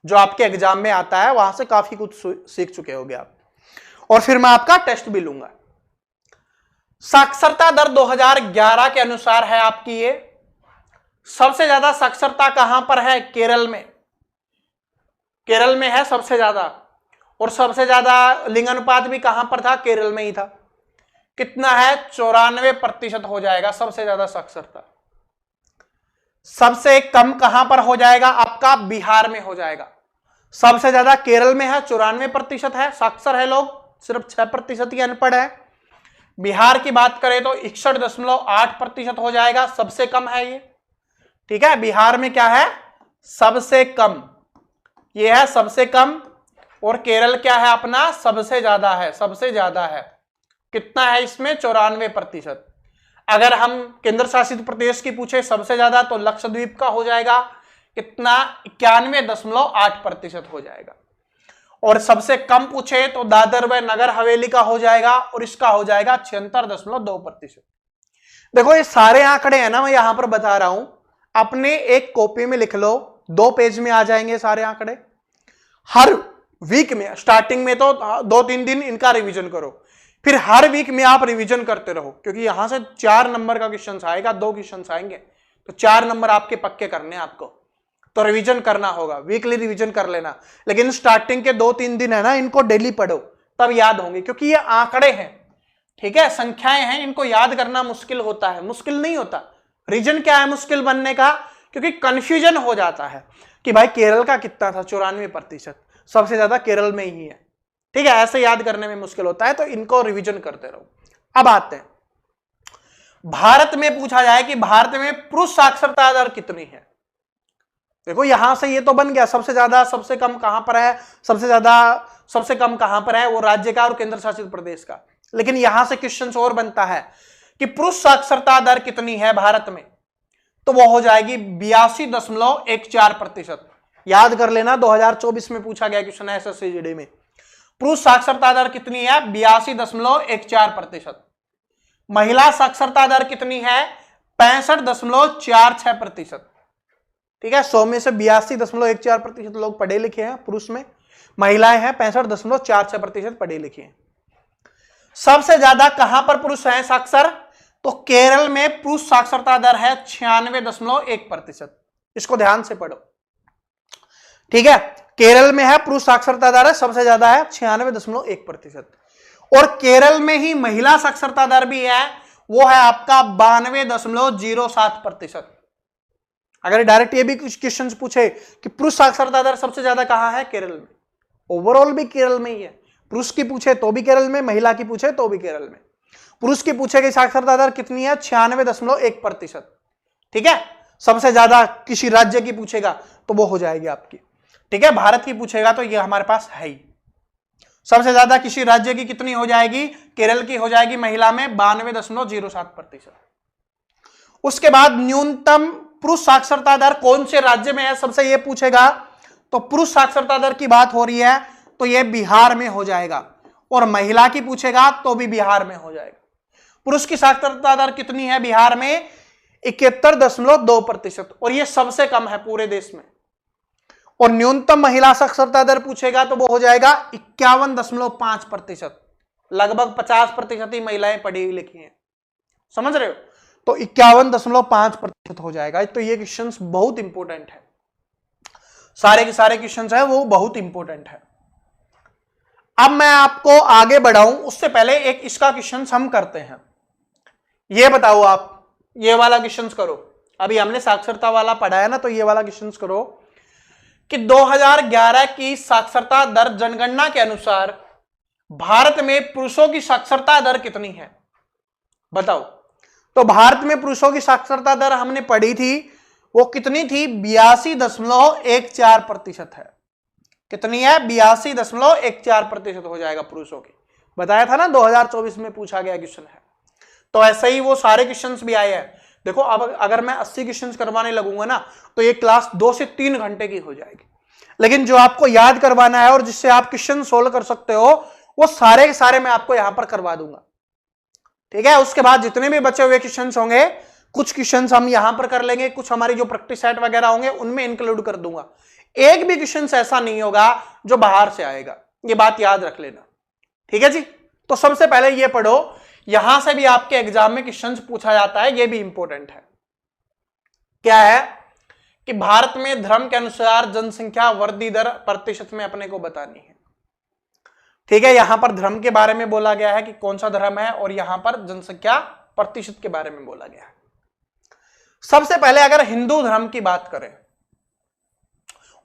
जो आपके एग्जाम में आता है वहां से काफी कुछ सीख चुके होंगे आप, और फिर मैं आपका टेस्ट भी लूंगा। साक्षरता दर 2011 के अनुसार है आपकी ये, सबसे ज्यादा साक्षरता कहां पर है, केरल में। केरल में है सबसे ज्यादा, और सबसे ज्यादा लिंग अनुपात भी कहां पर था, केरल में ही था। कितना है 94% हो जाएगा सबसे ज्यादा साक्षरता। सबसे कम कहां पर हो जाएगा आपका, बिहार में हो जाएगा। सबसे ज्यादा केरल में है 94% है, साक्षर है लोग, सिर्फ 6% ही अनपढ़ है। बिहार की बात करें तो 61.8% हो जाएगा, सबसे कम है ये, ठीक है। बिहार में क्या है, सबसे कम, ये है सबसे कम, और केरल क्या है अपना, सबसे ज्यादा है, सबसे ज्यादा है। कितना है इसमें 94%। अगर हम केंद्र शासित प्रदेश की पूछे सबसे ज्यादा तो लक्षद्वीप का हो जाएगा, कितना 91.8% हो जाएगा, और सबसे कम पूछे तो दादर व नगर हवेली का हो जाएगा, और इसका हो जाएगा 76.2%। देखो ये सारे आंकड़े हैं ना, मैं यहां पर बता रहा हूं, अपने एक कॉपी में लिख लो, 2 पेज में आ जाएंगे सारे आंकड़े। हर वीक में स्टार्टिंग में तो 2-3 दिन इनका रिवीजन करो, फिर हर वीक में आप रिवीजन करते रहो, क्योंकि यहां से 4 नंबर का क्वेश्चन आएगा, 2 क्वेश्चन आएंगे, तो 4 नंबर आपके पक्के करने आपको, तो रिवीजन करना होगा, वीकली रिवीजन कर लेना। लेकिन स्टार्टिंग के 2-3 दिन है ना, इनको डेली पढ़ो, तब याद होंगे, क्योंकि ये आंकड़े हैं, ठीक है, संख्याएं हैं, इनको याद करना मुश्किल होता है, मुश्किल नहीं होता। रीजन क्या है मुश्किल बनने का, क्योंकि कंफ्यूजन हो जाता है कि भाई केरल का कितना था, 94%, सबसे ज्यादा केरल में ही है, ठीक है, ऐसे याद करने में मुश्किल होता है, तो इनको रिवीजन करते रहो। अब आते हैं, भारत में पूछा जाए कि भारत में पुरुष साक्षरता दर कितनी है। देखो यहां से ये तो बन गया, सबसे ज्यादा सबसे कम कहां पर है, सबसे ज्यादा सबसे कम कहां पर है, वो राज्य का और केंद्र शासित प्रदेश का। लेकिन यहां से क्वेश्चन और बनता है कि पुरुष साक्षरता दर कितनी है भारत में, तो वो हो जाएगी 82.14%। याद कर लेना, 2024 में पूछा गया क्वेश्चन है एसएससी जीडी में, पुरुष साक्षरता दर कितनी है 82.14%। महिला साक्षरता दर कितनी है 65.46%, ठीक है। 100 में से 82.14% लोग पढ़े लिखे हैं पुरुष में, महिलाएं हैं 65.46% पढ़े लिखे हैं। सबसे ज्यादा कहां पर पुरुष हैं साक्षर, तो केरल में पुरुष साक्षरता दर है 96.1%। इसको ध्यान से पढ़ो, ठीक है। केरल में है पुरुष साक्षरता दर है सबसे ज्यादा है 96.1%, और केरल में ही महिला साक्षरता दर भी है, वो है आपका 92.07%। अगर डायरेक्ट ये भी कुछ क्वेश्चन पूछे कि पुरुष साक्षरता दर सबसे ज्यादा कहां है, केरल में, ओवरऑल भी केरल में ही है। पुरुष की पूछे तो भी केरल में, महिला की पूछे तो भी केरल में। पुरुष की पूछे कि साक्षरता दर कितनी है 96.1%, ठीक है। सबसे ज्यादा किसी राज्य की पूछेगा तो वो हो जाएगी आपकी, ठीक है। भारत की पूछेगा तो ये हमारे पास है ही। सबसे ज्यादा किसी राज्य की कितनी हो जाएगी, केरल की हो जाएगी महिला में 92.07%। उसके बाद न्यूनतम पुरुष साक्षरता दर कौन से राज्य में है, सबसे ये पूछेगा, तो पुरुष साक्षरता दर की बात हो रही है तो ये बिहार में हो जाएगा, और महिला की पूछेगा तो भी बिहार में हो जाएगा। पुरुष की साक्षरता दर कितनी है बिहार में? 71.2%, और यह सबसे कम है पूरे देश में। और न्यूनतम महिला साक्षरता दर पूछेगा तो वो हो जाएगा 51.5%। लगभग 50% ही महिलाएं पढ़ी लिखी हैं, समझ रहे हो? तो 51.5% हो जाएगा। तो ये क्वेश्चन बहुत इंपॉर्टेंट है, सारे के सारे क्वेश्चन है वो बहुत इंपॉर्टेंट है। अब मैं आपको आगे बढ़ाऊं उससे पहले एक इसका क्वेश्चन हम करते हैं। ये बताओ आप, ये वाला क्वेश्चन करो। अभी हमने साक्षरता वाला पढ़ा है ना, तो ये वाला क्वेश्चन करो कि 2011 की साक्षरता दर जनगणना के अनुसार भारत में पुरुषों की साक्षरता दर कितनी है? बताओ। तो भारत में पुरुषों की साक्षरता दर हमने पढ़ी थी, वो कितनी थी? 82.14% है। कितनी है? 82.14% हो जाएगा पुरुषों की। बताया था ना 2024 में पूछा गया क्वेश्चन है। तो ऐसे ही वो सारे क्वेश्चंस भी आए हैं। देखो अब अगर मैं 80 क्वेश्चंस करवाने लगूंगा ना तो ये क्लास 2 से 3 घंटे की हो जाएगी। लेकिन जो आपको याद करवाना है और जिससे आप क्वेश्चन सोल्व कर सकते हो वो सारे के सारे मैं आपको यहां पर करवा दूंगा, ठीक है? उसके बाद जितने भी बचे हुए क्वेश्चंस होंगे, कुछ क्वेश्चंस हम यहां पर कर लेंगे, कुछ हमारी जो प्रैक्टिस सेट वगैरह होंगे उनमें इंक्लूड कर दूंगा। एक भी क्वेश्चन ऐसा नहीं होगा जो बाहर से आएगा, ये बात याद रख लेना, ठीक है जी? तो सबसे पहले ये पढ़ो, यहां से भी आपके एग्जाम में क्वेश्चन पूछा जाता है, ये भी इंपॉर्टेंट है। क्या है कि भारत में धर्म के अनुसार जनसंख्या वृद्धि दर प्रतिशत में अपने को बतानी है, ठीक है? यहां पर धर्म के बारे में बोला गया है कि कौन सा धर्म है, और यहां पर जनसंख्या प्रतिशत के बारे में बोला गया है। सबसे पहले अगर हिंदू धर्म की बात करें,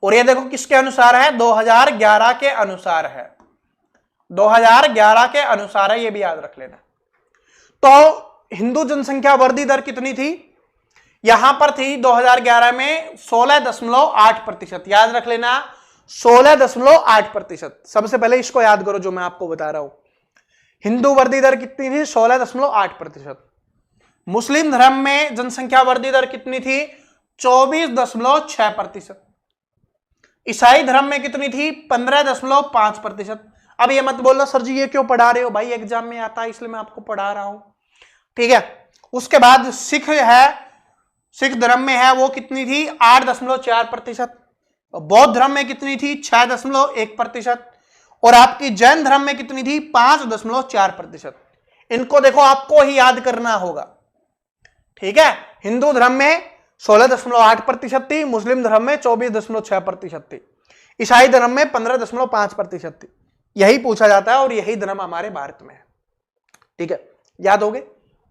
और ये देखो किसके अनुसार है? 2011 के अनुसार है। 2011 के अनुसार है, ये भी याद रख लेना। तो हिंदू जनसंख्या वृद्धि दर कितनी थी? यहां पर थी 2011 में 16.8%। याद रख लेना, 16.8%। सबसे पहले इसको याद करो जो मैं आपको बता रहा हूं। हिंदू वृद्धि दर कितनी थी? 16.8%। मुस्लिम धर्म में जनसंख्या वृद्धि दर कितनी थी? 24.6%। ईसाई धर्म में कितनी थी? 15.5%। अब ये मत बोलना सर जी ये क्यों पढ़ा रहे हो? भाई एग्जाम में आता है इसलिए मैं आपको पढ़ा रहा हूं, ठीक है? उसके बाद सिख है, सिख धर्म में है वो कितनी थी? 8.4%। बौद्ध धर्म में कितनी थी? 6.1%। और आपकी जैन धर्म में कितनी थी? 5.4%। इनको देखो आपको ही याद करना होगा, ठीक है? हिंदू धर्म में 16.8% थी, मुस्लिम धर्म में 24.6% थी, ईसाई धर्म में 15.5% थी। यही पूछा जाता है और यही धर्म हमारे भारत में है, ठीक है? याद होगे,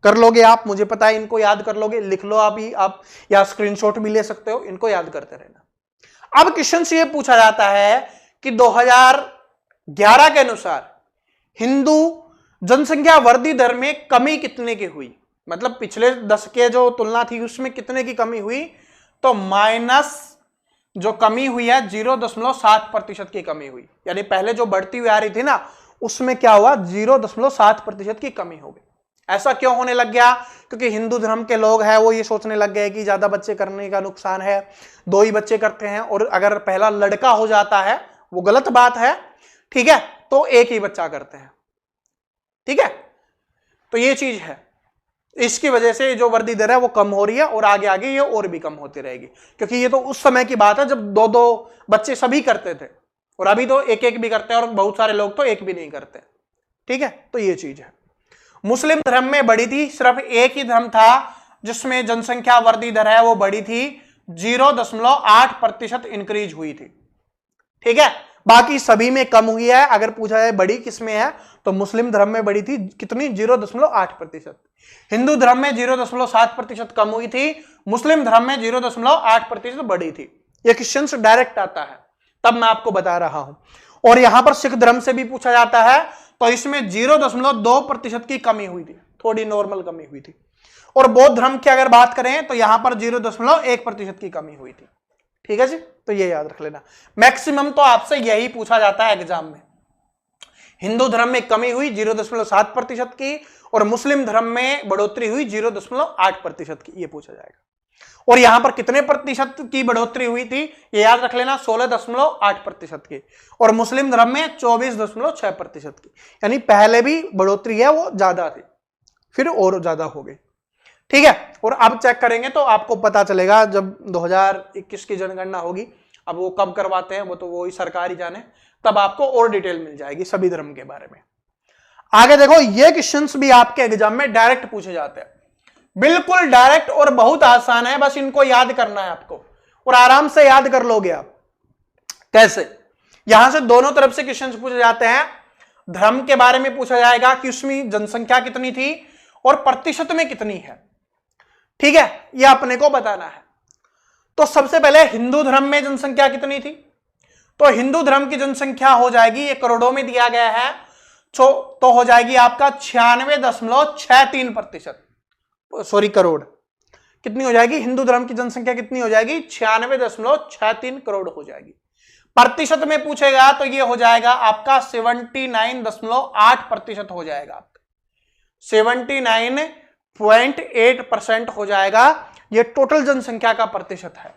कर लोगे आप, मुझे पता है इनको याद कर लोगे। लिख लो अभी आप, या स्क्रीनशॉट भी ले सकते हो, इनको याद करते रहना। अब क्वेश्चन से ये पूछा जाता है कि 2011 के अनुसार हिंदू जनसंख्या वृद्धि दर में कमी कितने की हुई? मतलब पिछले 10 के जो तुलना थी उसमें कितने की कमी हुई? तो माइनस जो कमी हुई है 0.7% की कमी हुई। यानी पहले जो बढ़ती हुई आ रही थी ना उसमें क्या हुआ? 0.7% की कमी हो गई। ऐसा क्यों होने लग गया? क्योंकि हिंदू धर्म के लोग हैं वो ये सोचने लग गए कि ज्यादा बच्चे करने का नुकसान है, 2 ही बच्चे करते हैं, और अगर पहला लड़का हो जाता है वो गलत बात है, ठीक है? तो 1 ही बच्चा करते हैं, ठीक है? तो ये चीज है, इसकी वजह से जो वृद्धि दर है वो कम हो रही है, और आगे आगे ये और भी कम होती रहेगी। क्योंकि ये तो उस समय की बात है जब 2-2 बच्चे सभी करते थे, और अभी तो 1-1 भी करते हैं, और बहुत सारे लोग तो 1 भी नहीं करते, ठीक है? तो ये चीज है। मुस्लिम धर्म में बढ़ी थी, सिर्फ एक ही धर्म था जिसमें जनसंख्या वृद्धि दर है वो बढ़ी थी, 0.8% इंक्रीज हुई थी, ठीक है? बाकी सभी में कम हुई है। अगर पूछा जाए बड़ी किसमें है तो मुस्लिम धर्म में बढ़ी थी, कितनी? 0.8%। हिंदू धर्म में 0.7% कम हुई थी, मुस्लिम धर्म में 0.8% बढ़ी थी। ये क्वेश्चन डायरेक्ट आता है, तब मैं आपको बता रहा हूं। और यहां पर सिख धर्म से भी पूछा जाता है, तो इसमें 0.2% की कमी हुई थी, थोड़ी नॉर्मल कमी हुई थी। और बौद्ध धर्म की अगर बात करें तो यहां पर 0.1% की कमी हुई थी, ठीक है जी? तो ये याद रख लेना। मैक्सिमम तो आपसे यही पूछा जाता है एग्जाम में। हिंदू धर्म में कमी हुई 0.7% की, और मुस्लिम धर्म में बढ़ोतरी हुई 0.8% की, ये पूछा जाएगा। और यहां पर कितने प्रतिशत की बढ़ोतरी हुई थी, ये याद रख लेना, 16.8% की, और मुस्लिम धर्म में 24.6% की। यानी पहले भी बढ़ोतरी है वो ज्यादा थी, फिर और ज्यादा हो गई। ठीक है, और अब चेक करेंगे तो आपको पता चलेगा जब 2021 की जनगणना होगी, अब वो कब करवाते हैं वो तो वो ही सरकार ही जाने, तब आपको और डिटेल मिल जाएगी सभी धर्म के बारे में। आगे देखो, ये क्वेश्चंस भी आपके एग्जाम में डायरेक्ट पूछे जाते हैं, बिल्कुल डायरेक्ट और बहुत आसान है, बस इनको याद करना है आपको और आराम से याद कर लोगे आप। कैसे? यहां से दोनों तरफ से क्वेश्चंस पूछे जाते हैं। धर्म के बारे में पूछा जाएगा कि उसमें जनसंख्या कितनी थी और प्रतिशत में कितनी है। ठीक है, यह अपने को बताना है। तो सबसे पहले हिंदू धर्म में जनसंख्या कितनी थी, तो हिंदू धर्म की जनसंख्या हो जाएगी, ये करोड़ों में दिया गया है, तो हो जाएगी आपका 96.63%, सॉरी करोड़। कितनी हो जाएगी हिंदू धर्म की जनसंख्या, कितनी हो जाएगी? 96.63 करोड़ हो जाएगी। प्रतिशत में पूछेगा तो ये हो जाएगा आपका 79.8% हो जाएगा, 79.8% हो जाएगा। ये टोटल जनसंख्या का प्रतिशत है।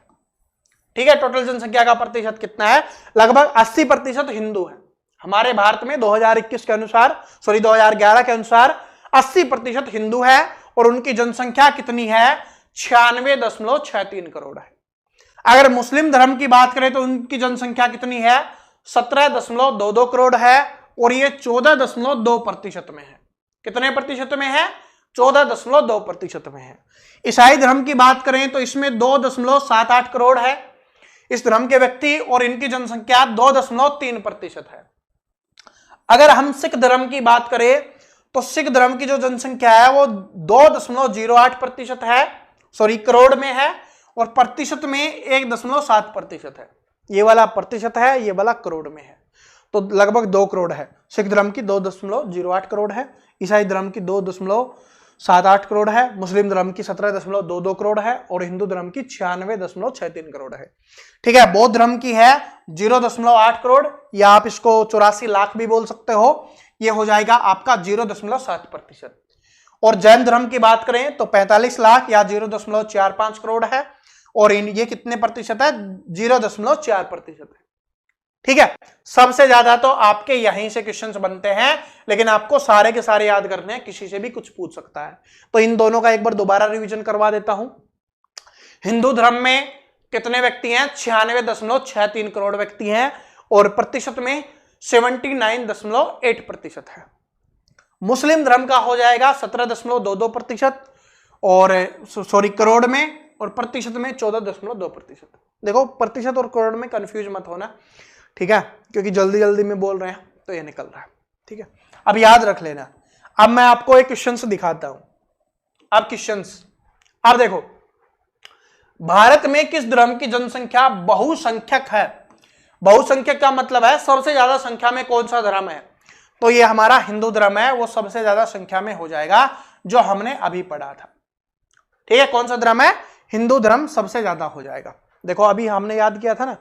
ठीक है, टोटल जनसंख्या का प्रतिशत कितना है? लगभग 80% हिंदू है हमारे भारत में। 2021 के अनुसार, सॉरी 2011 के अनुसार 80% हिंदू है और उनकी जनसंख्या कितनी है? 96.63 करोड़ है। अगर मुस्लिम धर्म की बात करें तो उनकी जनसंख्या कितनी है? 17.22 करोड़ है और ये 14.2% में है। कितने प्रतिशत में है? 14.2% में है। ईसाई धर्म की बात करें तो इसमें 2.78 करोड़ है इस धर्म के व्यक्ति और इनकी जनसंख्या 2.3% है। अगर हम सिख धर्म की बात करें तो सिख धर्म की जो जनसंख्या है वो 2.08% है, सॉरी करोड़ में है, और प्रतिशत में 1.7% है। ये वाला प्रतिशत है, ये वाला करोड़ में है, तो लगभग 2 करोड़ है। सिख धर्म की 2.08 करोड़ है, ईसाई धर्म की 2.78 करोड़ है, मुस्लिम धर्म की 17.22 करोड़ है और हिंदू धर्म की 96.63 करोड़ है। ठीक है, बौद्ध धर्म की है 0.8 करोड़, या आप इसको 84 लाख भी बोल सकते हो, ये हो जाएगा आपका 0.7%। और जैन धर्म की बात करें तो 45 लाख या 0.45 करोड़ है और ये कितने प्रतिशत है? 0.4% है। ठीक है, सबसे ज्यादा तो आपके यहीं से क्वेश्चंस बनते हैं, लेकिन आपको सारे के सारे याद करने हैं, किसी से भी कुछ पूछ सकता है। तो इन दोनों का एक बार दोबारा रिवीजन करवा देता हूं। हिंदू धर्म में कितने व्यक्ति हैं? 96.63 करोड़ व्यक्ति हैं और प्रतिशत में 79.8% है। मुस्लिम धर्म का हो जाएगा 17.22% और सॉरी करोड़ में, और प्रतिशत में 14.2%। देखो प्रतिशत और करोड़ में कंफ्यूज मत होना, ठीक है, क्योंकि जल्दी जल्दी में बोल रहे हैं तो ये निकल रहा है। ठीक है, अब याद रख लेना। अब मैं आपको एक क्वेश्चन दिखाता हूं। अब क्वेश्चंस, अब देखो, भारत में किस धर्म की जनसंख्या बहुसंख्यक है? बहुसंख्यक का मतलब है सबसे ज्यादा संख्या में कौन सा धर्म है, तो ये हमारा हिंदू धर्म है, वो सबसे ज्यादा संख्या में हो जाएगा, जो हमने अभी पढ़ा था। ठीक है, कौन सा धर्म है? हिंदू धर्म सबसे ज्यादा हो जाएगा। देखो अभी हमने याद किया था ना,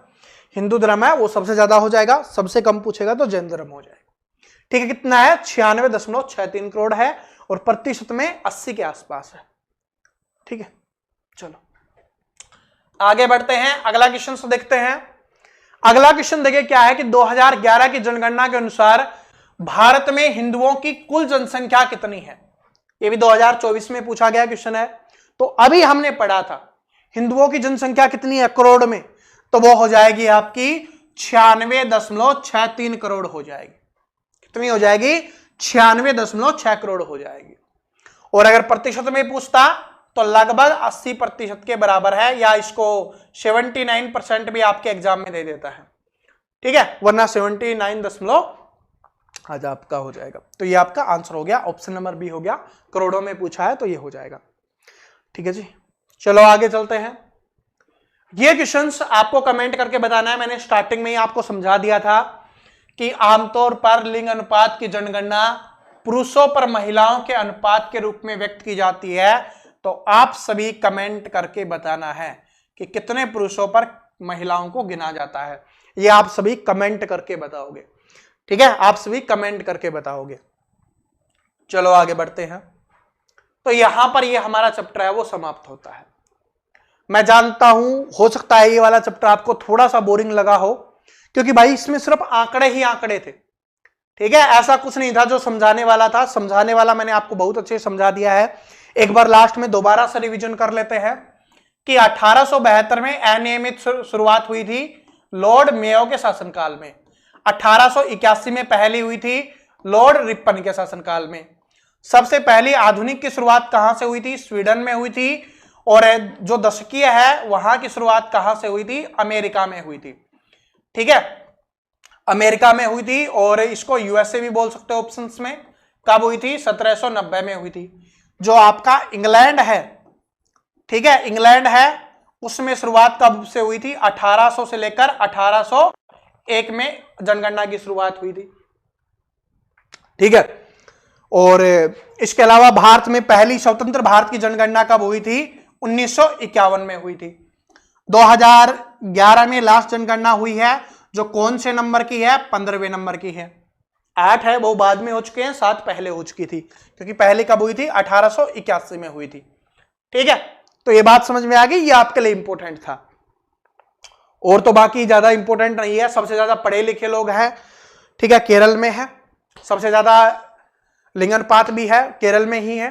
हिंदू धर्म है वो सबसे ज्यादा हो जाएगा, सबसे कम पूछेगा तो जैन धर्म हो जाएगा। ठीक है, कितना है? 96.63 करोड़ है और प्रतिशत में 80 के आसपास है। ठीक है, चलो आगे बढ़ते हैं, अगला क्वेश्चन देखते हैं। अगला क्वेश्चन देखिए क्या है कि 2011 की जनगणना के अनुसार भारत में हिंदुओं की कुल जनसंख्या कितनी है? ये भी 2024 में पूछा गया क्वेश्चन है। तो अभी हमने पढ़ा था हिंदुओं की जनसंख्या कितनी है करोड़ में, तो वो हो जाएगी आपकी 96.63 करोड़ हो जाएगी। कितनी हो जाएगी? 96.6 करोड़ हो जाएगी। और अगर प्रतिशत में पूछता तो लगभग 80% के बराबर है, या इसको 79% भी आपके एग्जाम में दे देता है। ठीक है, वरना 79 आज आपका हो जाएगा। तो ये आपका आंसर हो गया, ऑप्शन नंबर बी हो गया, करोड़ों में पूछा है तो ये हो जाएगा। ठीक है जी, चलो आगे चलते हैं। ये क्वेश्चंस आपको कमेंट करके बताना है। मैंने स्टार्टिंग में ही आपको समझा दिया था कि आमतौर पर लिंग अनुपात की जनगणना पुरुषों पर महिलाओं के अनुपात के रूप में व्यक्त की जाती है। तो आप सभी कमेंट करके बताना है कि कितने पुरुषों पर महिलाओं को गिना जाता है। ये आप सभी कमेंट करके बताओगे। ठीक है, आप सभी कमेंट करके बताओगे। चलो आगे बढ़ते हैं। तो यहां पर ये हमारा चैप्टर है वो समाप्त होता है। मैं जानता हूं हो सकता है ये वाला चैप्टर आपको थोड़ा सा बोरिंग लगा हो, क्योंकि भाई इसमें सिर्फ आंकड़े ही आंकड़े थे। ठीक है, ऐसा कुछ नहीं था जो समझाने वाला था। समझाने वाला मैंने आपको बहुत अच्छे से समझा दिया है। एक बार लास्ट में दोबारा से रिवीजन कर लेते हैं कि 1872 में अनियमित शुरुआत हुई थी लॉर्ड मेयो के शासनकाल में। 1881 में पहली हुई थी लॉर्ड रिपन के शासनकाल में। सबसे पहली आधुनिक की शुरुआत कहां से हुई थी? स्वीडन में हुई थी। और जो दशकीय है वहां की शुरुआत कहां से हुई थी? अमेरिका में हुई थी। ठीक है, अमेरिका में हुई थी। और इसको यूएसए भी बोल सकते हो ऑप्शंस में। कब हुई थी? 1790 में हुई थी। जो आपका इंग्लैंड है, ठीक है, इंग्लैंड है, उसमें शुरुआत कब से हुई थी? 1800 से लेकर 1801 में जनगणना की शुरुआत हुई थी। ठीक है, और इसके अलावा भारत में पहली स्वतंत्र भारत की जनगणना कब हुई थी? 1951 में हुई थी। 2011 में लास्ट जनगणना हुई है, जो कौन से नंबर की है? 15वें नंबर की है। 8 है वो बाद में हो चुके हैं, 7 पहले हो चुकी थी, क्योंकि पहले कब हुई थी? 1881 में हुई थी। ठीक है, तो ये बात समझ में आ गई, ये आपके लिए इंपॉर्टेंट था। और तो बाकी ज्यादा इंपॉर्टेंट नहीं है। सबसे ज्यादा पढ़े लिखे लोग हैं, ठीक है, केरल में है। सबसे ज्यादा लिंगानुपात भी है केरल में ही है।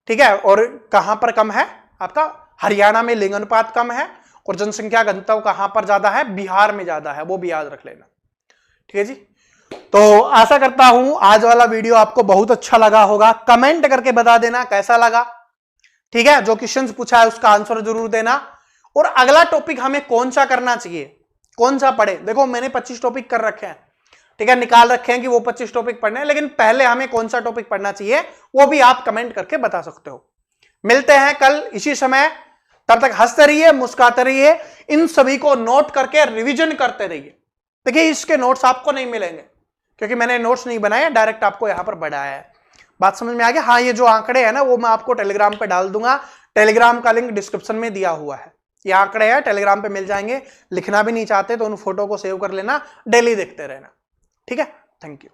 ठीक है, और कहां पर कम है? आपका हरियाणा में लिंगानुपात कम है। और जनसंख्या घनत्व कहां पर ज्यादा है? बिहार में ज्यादा है, वो भी याद रख लेना। ठीक है जी, तो आशा करता हूं आज वाला वीडियो आपको बहुत अच्छा लगा होगा। कमेंट करके बता देना कैसा लगा। ठीक है, जो क्वेश्चंस पूछा है उसका आंसर जरूर देना। और अगला टॉपिक हमें कौन सा करना चाहिए, कौन सा पढ़े? देखो मैंने 25 टॉपिक कर रखे हैं, ठीक है, निकाल रखे हैं कि वो 25 टॉपिक पढ़ने हैं, लेकिन पहले हमें कौन सा टॉपिक पढ़ना चाहिए वो भी आप कमेंट करके बता सकते हो। मिलते हैं कल इसी समय, तब तक हंसते रहिए, मुस्कुराते रहिए, इन सभी को नोट करके रिवीजन करते रहिए। देखिए इसके नोट्स आपको नहीं मिलेंगे, क्योंकि मैंने नोट्स नहीं बनाए, डायरेक्ट आपको यहां पर बढ़ाया है। बात समझ में आ गया? हाँ, ये जो आंकड़े हैं ना वो मैं आपको टेलीग्राम पे डाल दूंगा। टेलीग्राम का लिंक डिस्क्रिप्शन में दिया हुआ है। ये आंकड़े हैं, टेलीग्राम पे मिल जाएंगे। लिखना भी नहीं चाहते तो उन फोटो को सेव कर लेना, डेली देखते रहना। ठीक है, थैंक यू।